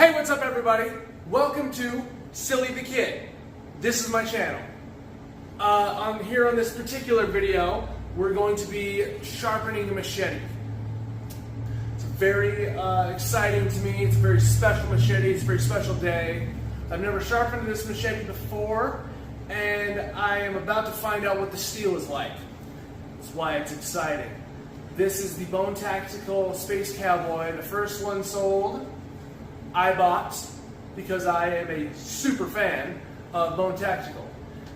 Hey, what's up everybody? Welcome to Silly the Kid. This is my channel. Here on this particular video, we're going to be sharpening a machete. It's very exciting to me. It's a very special machete. It's a very special day. I've never sharpened this machete before, and I am about to find out what the steel is like. That's why it's exciting. This is the Bone Tactical Space Cowboy, the first one sold. I bought because I am a super fan of Bone Tactical,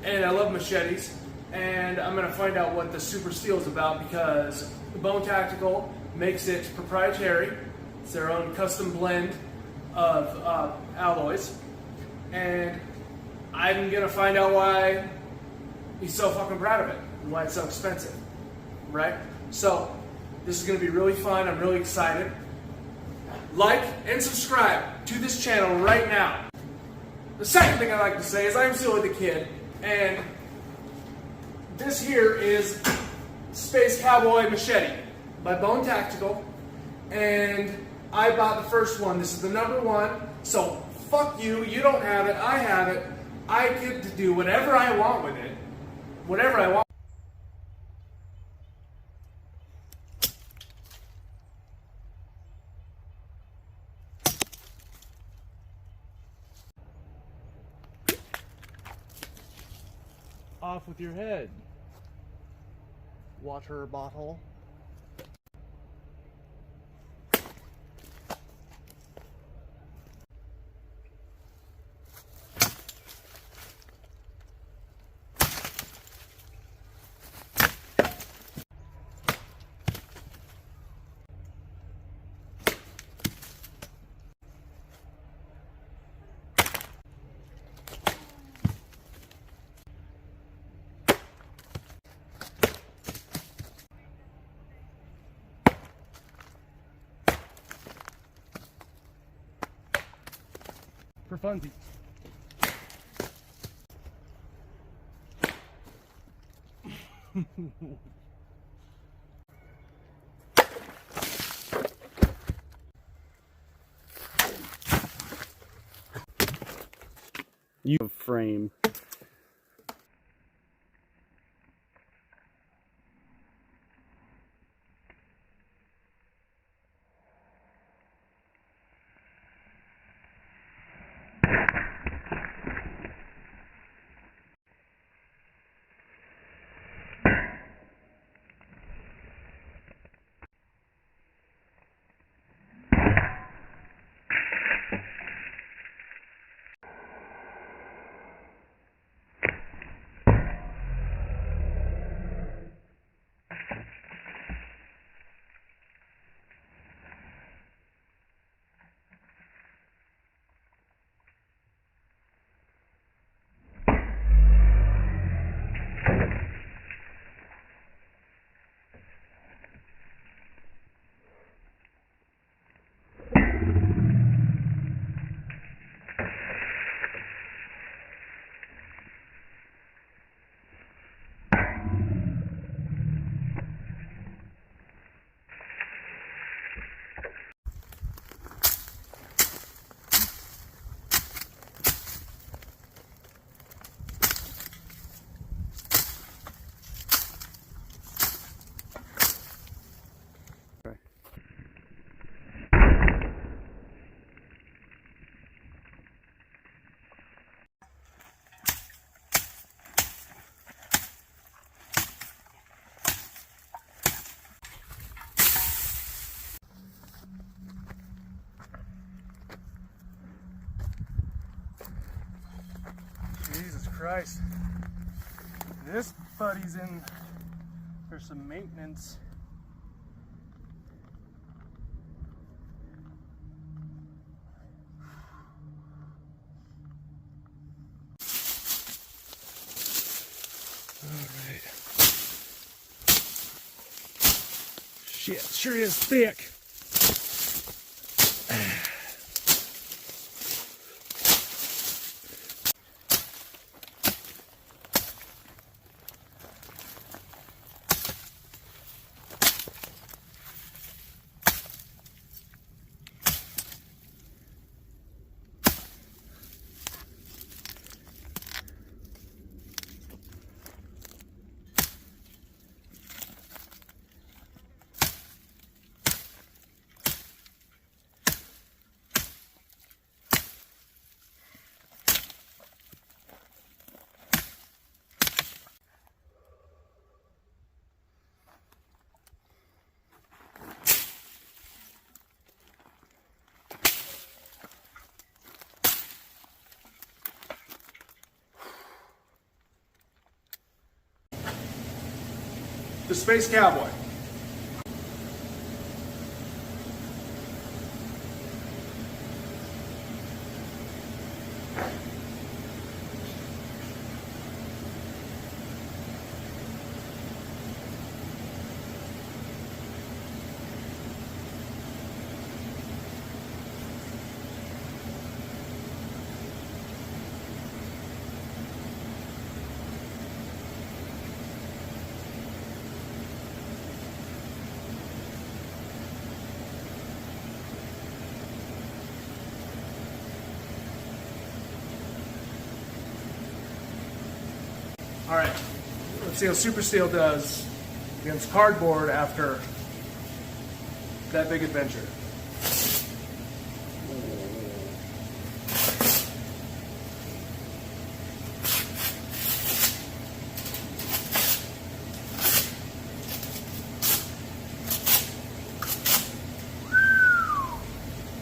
and I love machetes, and I'm going to find out what the Supersteal is about because Bone Tactical makes it proprietary. It's their own custom blend of alloys, and I'm going to find out why he's so fucking proud of it and why it's so expensive, right? So this is going to be really fun. I'm really excited. Like and subscribe to this channel right now. The second thing I like to say is I'm Silly the Kid, and this here is Space Cowboy Machete by Bone Tactical, and I bought the first one. This is the number one, so fuck you, you don't have it, I have it. I get to do whatever I want with it, whatever I want. Off with your head. Water bottle. For funsies. You frame. Jesus Christ. This buddy's in for some maintenance. Alright. Shit, sure is thick. the Space Cowboy. All right, let's see how Supersteal does against cardboard after that big adventure.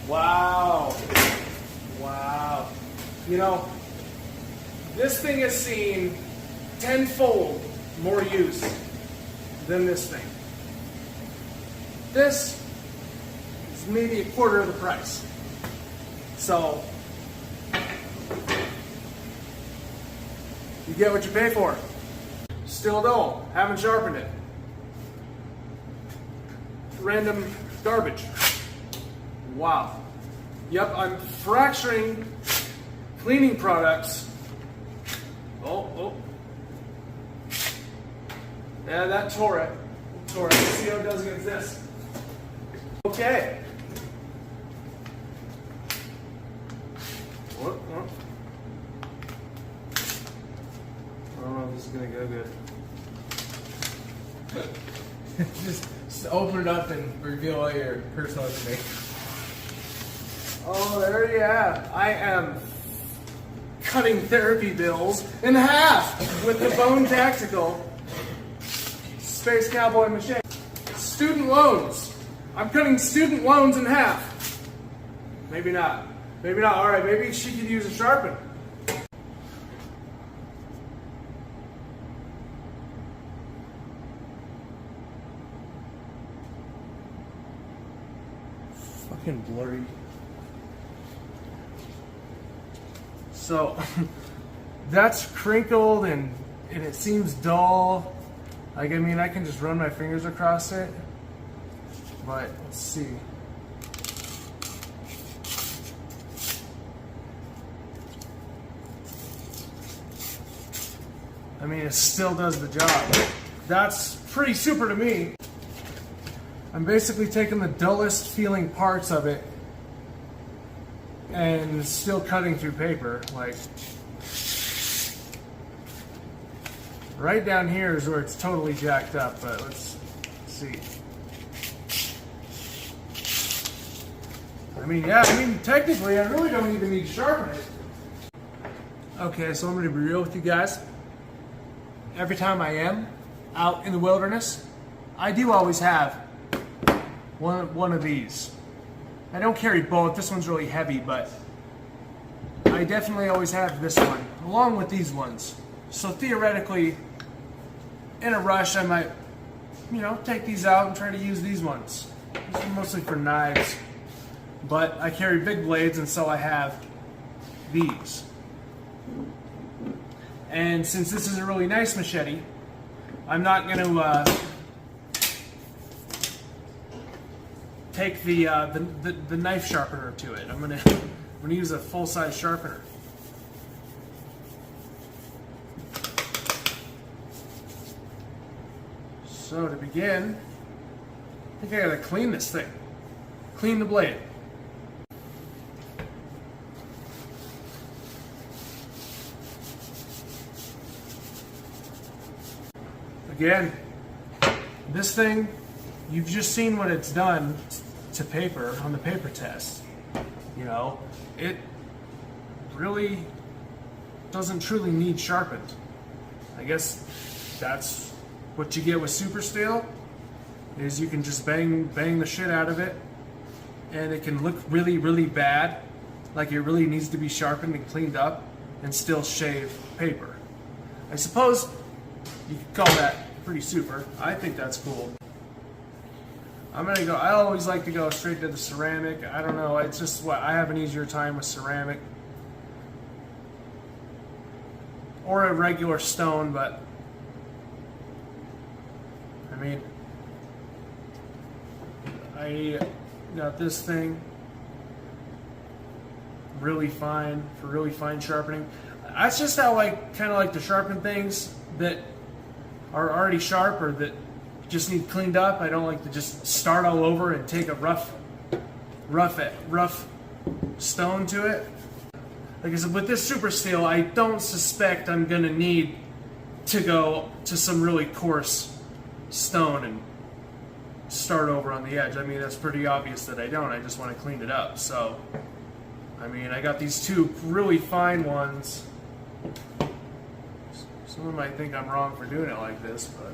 Wow. Wow. You know, this thing has seen tenfold more use than this thing. This is maybe a quarter of the price. So, you get what you pay for. Still don't. Haven't sharpened it. Random garbage. Wow. Yep, I'm fracturing cleaning products. Oh. Yeah, that tore it. Let's see how it does against this. Okay. What? I don't know if this is going to go good. Just open it up and reveal all your personal information. Oh, there you have. I am cutting therapy bills in half with the Bone Tactical Space Cowboy machete. Student loans. I'm cutting student loans in half. Maybe not. Maybe not. All right, maybe she could use a sharpen. Fucking blurry. So, that's crinkled and it seems dull. Like, I mean, I can just run my fingers across it, but let's see. I mean, it still does the job. That's pretty super to me. I'm basically taking the dullest feeling parts of it and still cutting through paper. Like, right down here is where it's totally jacked up, but let's see. I mean, technically, I really don't even need to sharpen it. Okay, so I'm going to be real with you guys. Every time I am out in the wilderness, I do always have one of these. I don't carry both. This one's really heavy, but I definitely always have this one, along with these ones. So theoretically, in a rush, I might, take these out and try to use these ones. These are mostly for knives, but I carry big blades, and so I have these. And since this is a really nice machete, I'm not going to take the knife sharpener to it. I'm gonna use a full-size sharpener. So to begin, I think I gotta clean this thing. Clean the blade. Again, this thing, you've just seen what it's done to paper on the paper test. It really doesn't truly need sharpened. I guess that's what you get with Supersteal, is you can just bang the shit out of it, and it can look really, really bad, like it really needs to be sharpened and cleaned up, and still shave paper. I suppose you could call that pretty super. I think that's cool. I always like to go straight to the ceramic. I don't know, it's just what I have an easier time with ceramic. Or a regular stone, but I mean, I got this thing really fine for really fine sharpening. That's just how I kind of like to sharpen things that are already sharp or that just need cleaned up. I don't like to just start all over and take a rough stone to it. Like I said, with this Supersteal, I don't suspect I'm gonna need to go to some really coarse stone and start over on the edge. I mean, that's pretty obvious that I don't. I just want to clean it up. So, I mean, I got these two really fine ones. Someone might think I'm wrong for doing it like this, but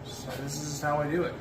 so this is how I do it.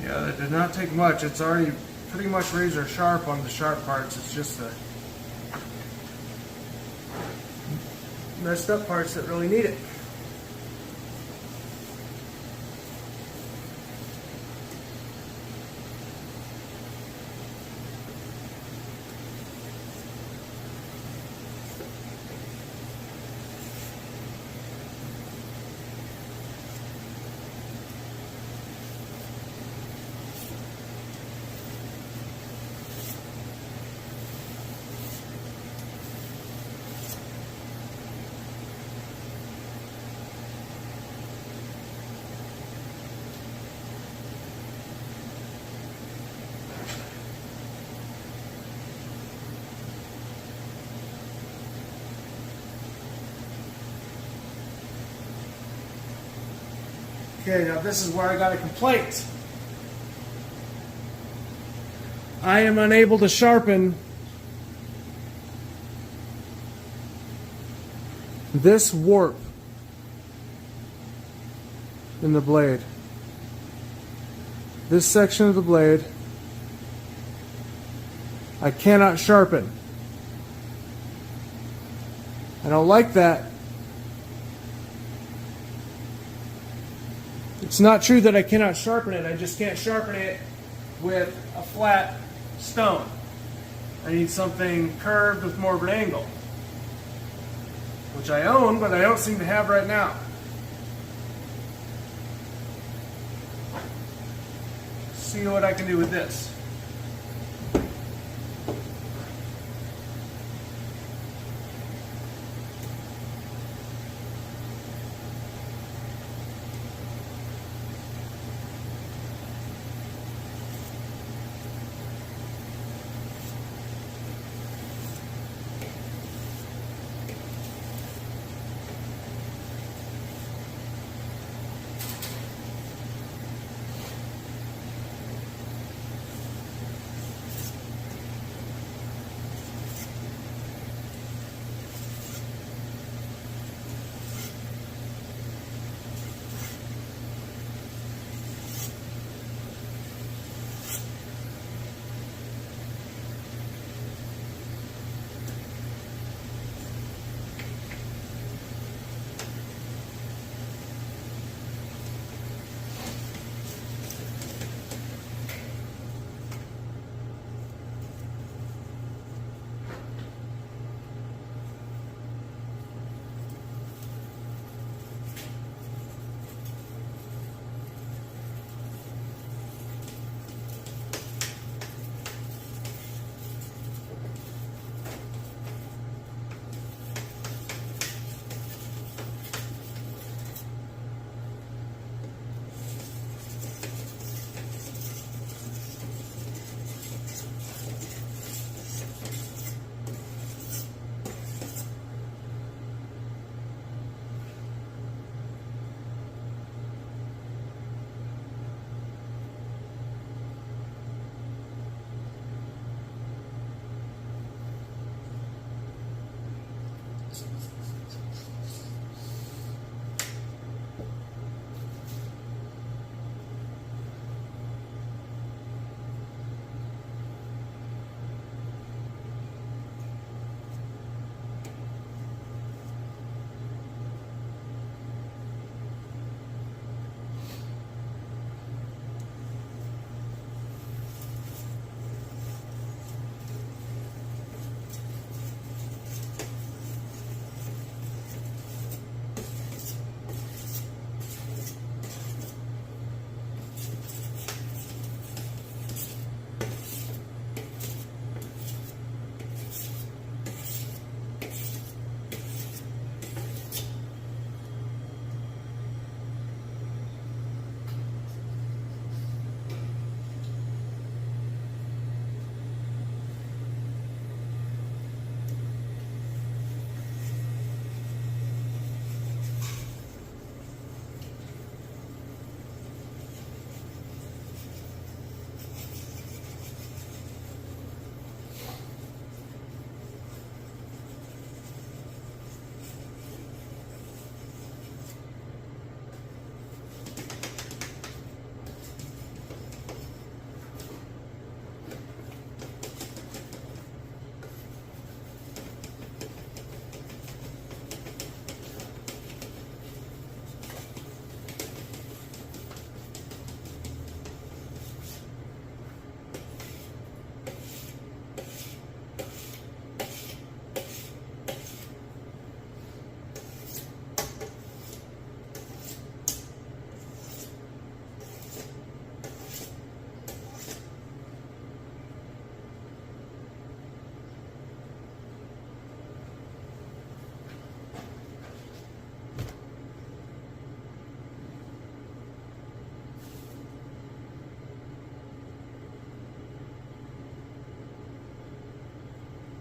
Yeah, that did not take much. It's already pretty much razor sharp on the sharp parts. It's just the messed up parts that really need it. Okay, now this is where I got a complaint. I am unable to sharpen this warp in the blade. This section of the blade I cannot sharpen. I don't like that. It's not true that I cannot sharpen it, I just can't sharpen it with a flat stone. I need something curved with more of an angle, which I own, but I don't seem to have right now. See what I can do with this.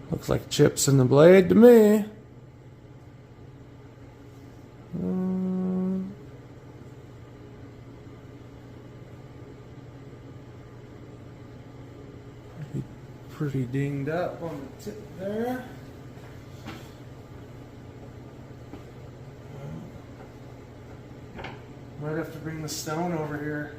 Looks like chips in the blade to me. Pretty dinged up on the tip there. Might have to bring the stone over here.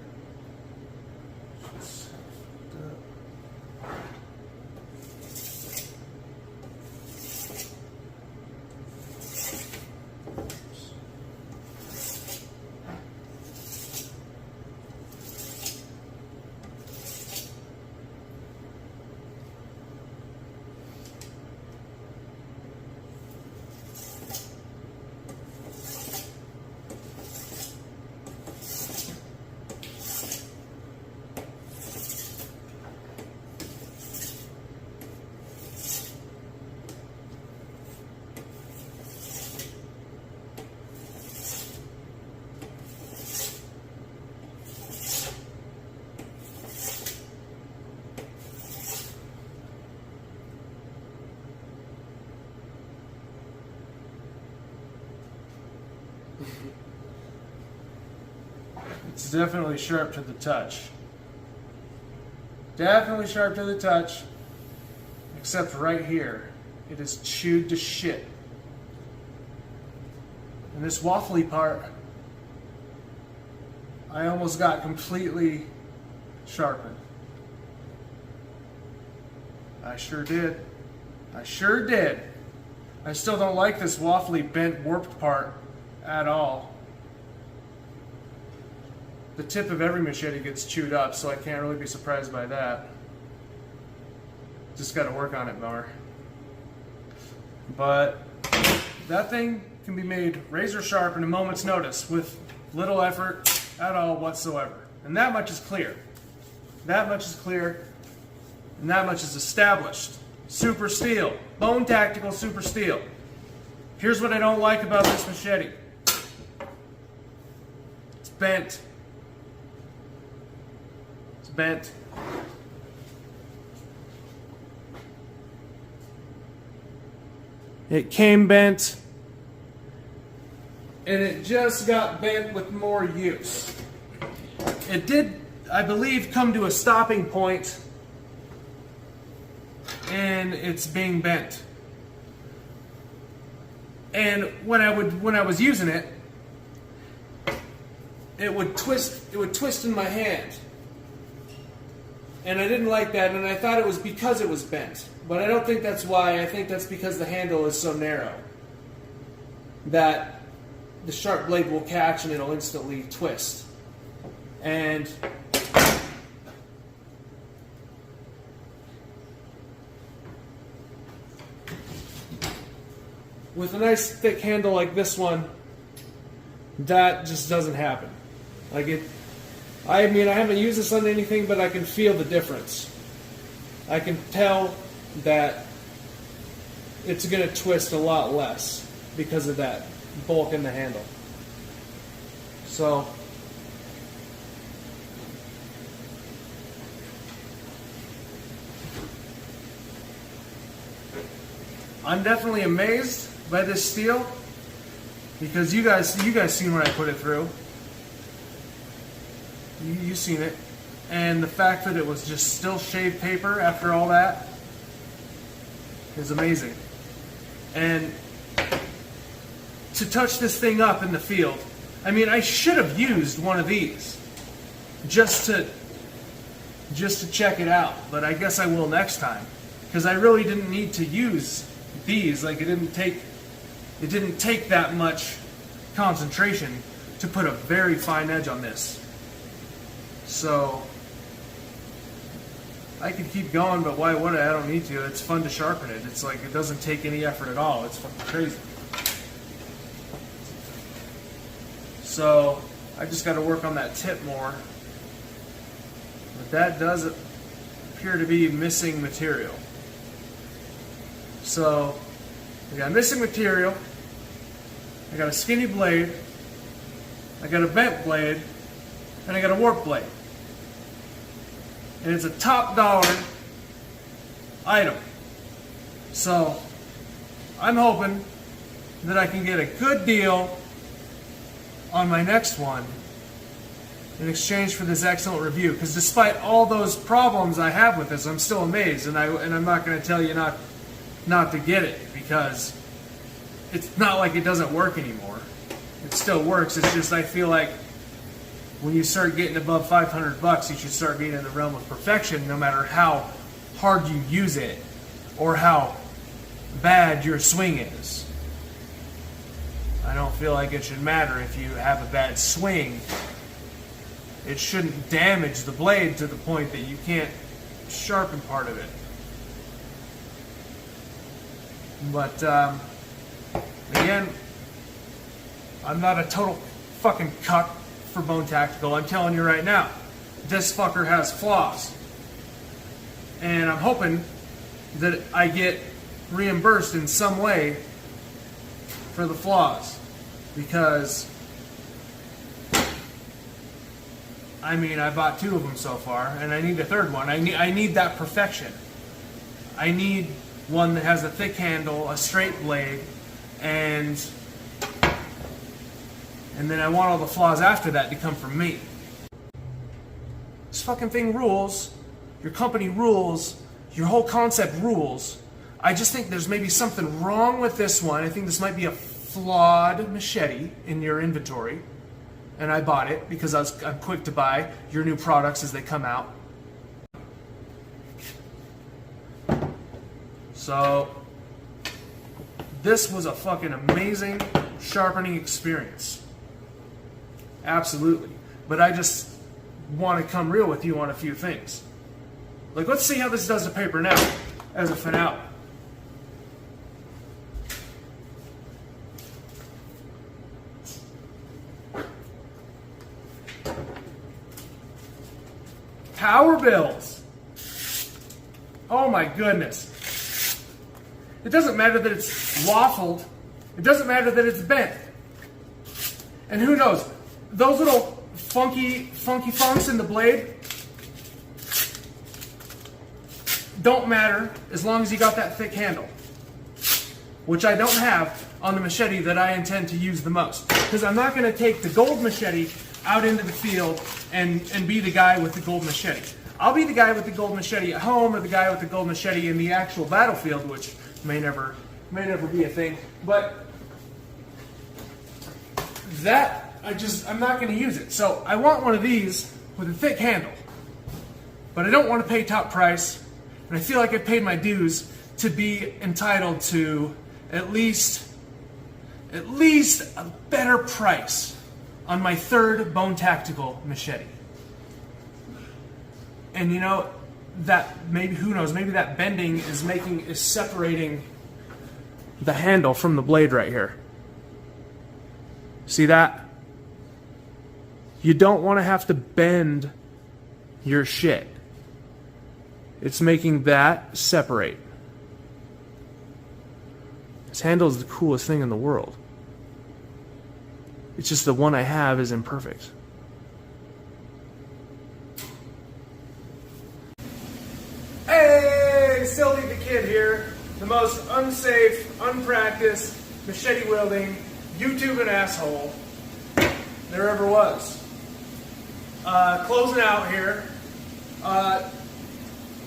It's definitely sharp to the touch. Definitely sharp to the touch. Except right here. It is chewed to shit. And this waffly part, I almost got completely sharpened. I sure did. I sure did. I still don't like this waffly bent warped part at all. The tip of every machete gets chewed up, so I can't really be surprised by that. Just got to work on it more. But that thing can be made razor sharp in a moment's notice with little effort at all whatsoever. And that much is clear. That much is clear. And that much is established. Supersteal. Bone Tactical Supersteal. Here's what I don't like about this machete. It's bent. It's bent. It came bent, and it just got bent with more use. It did, I believe, come to a stopping point, and it's being bent. And when I was using it, it would twist in my hand. And I didn't like that, and I thought it was because it was bent. But I don't think that's why. I think that's because the handle is so narrow that the sharp blade will catch and it'll instantly twist. And with a nice thick handle like this one, that just doesn't happen. I mean, I haven't used this on anything, but I can feel the difference. I can tell that it's going to twist a lot less because of that bulk in the handle. So, I'm definitely amazed by this steel because you guys seen what I put it through. You seen it, and the fact that it was just still shaved paper after all that is amazing. And to touch this thing up in the field, I mean, I should have used one of these just to check it out, but I guess I will next time because I really didn't need to use these. Like, it didn't take that much concentration to put a very fine edge on this. So I could keep going, but why would I? I don't need to. It's fun to sharpen it. It's like it doesn't take any effort at all. It's fucking crazy. So I just got to work on that tip more. But that does appear to be missing material. So we got missing material. I got a skinny blade. I got a bent blade. And I got a warp blade. And it's a top dollar item. So I'm hoping that I can get a good deal on my next one in exchange for this excellent review. Because despite all those problems I have with this, I'm still amazed, and I'm not going to tell you not to get it, because it's not like it doesn't work anymore. It still works. It's just I feel like when you start getting above $500, you should start being in the realm of perfection, no matter how hard you use it or how bad your swing is. I don't feel like it should matter if you have a bad swing. It shouldn't damage the blade to the point that you can't sharpen part of it. But again, I'm not a total fucking cuck for Bone Tactical. I'm telling you right now, this fucker has flaws. And I'm hoping that I get reimbursed in some way for the flaws. Because, I mean, I bought 2 of them so far, and I need a third one. I need that perfection. I need one that has a thick handle, a straight blade, and then I want all the flaws after that to come from me. This fucking thing rules. Your company rules. Your whole concept rules. I just think there's maybe something wrong with this one. I think this might be a flawed machete in your inventory. And I bought it because I'm quick to buy your new products as they come out. So, this was a fucking amazing sharpening experience. Absolutely. But I just want to come real with you on a few things. Like, let's see how this does to paper now, as a finale. Power bills. Oh my goodness. It doesn't matter that it's waffled. It doesn't matter that it's bent. And who knows? Those little funky funks in the blade don't matter as long as you got that thick handle, which I don't have on the machete that I intend to use the most. Because I'm not going to take the gold machete out into the field and be the guy with the gold machete. I'll be the guy with the gold machete at home, or the guy with the gold machete in the actual battlefield, which may never be a thing. But I'm not going to use it. So I want one of these with a thick handle, but I don't want to pay top price, and I feel like I paid my dues to be entitled to at least a better price on my third Bone Tactical machete. And you know, that maybe, who knows, maybe that bending is separating the handle from the blade right here. See that? You don't want to have to bend your shit. It's making that separate. This handle is the coolest thing in the world. It's just the one I have is imperfect. Hey, Silly the Kid here. The most unsafe, unpracticed, machete-wielding, YouTubing asshole there ever was. Closing out here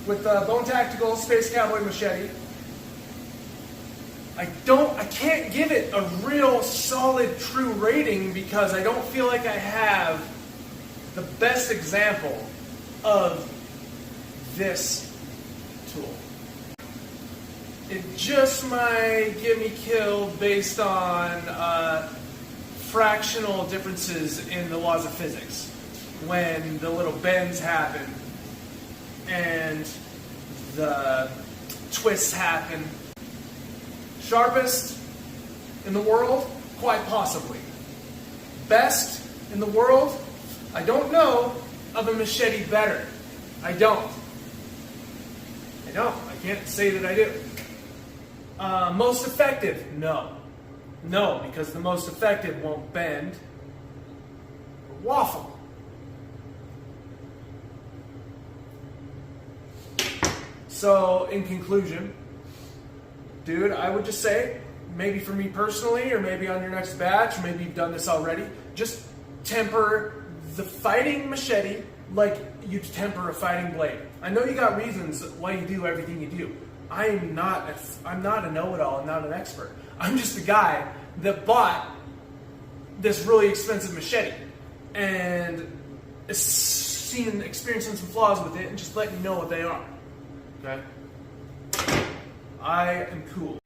with the Bone Tactical Space Cowboy machete. I can't give it a real solid, true rating because I don't feel like I have the best example of this tool. It just might get me killed based on fractional differences in the laws of physics. When the little bends happen and the twists happen. Sharpest in the world? Quite possibly. Best in the world? I don't know of a machete better. I don't. I can't say that I do. Most effective? No. No, because the most effective won't bend or waffle. So, in conclusion, dude, I would just say, maybe for me personally, or maybe on your next batch, or maybe you've done this already, just temper the fighting machete like you temper a fighting blade. I know you got reasons why you do everything you do. I'm not a know-it-all, I'm not an expert. I'm just a guy that bought this really expensive machete and experiencing some flaws with it and just letting you know what they are. Okay? I am cool.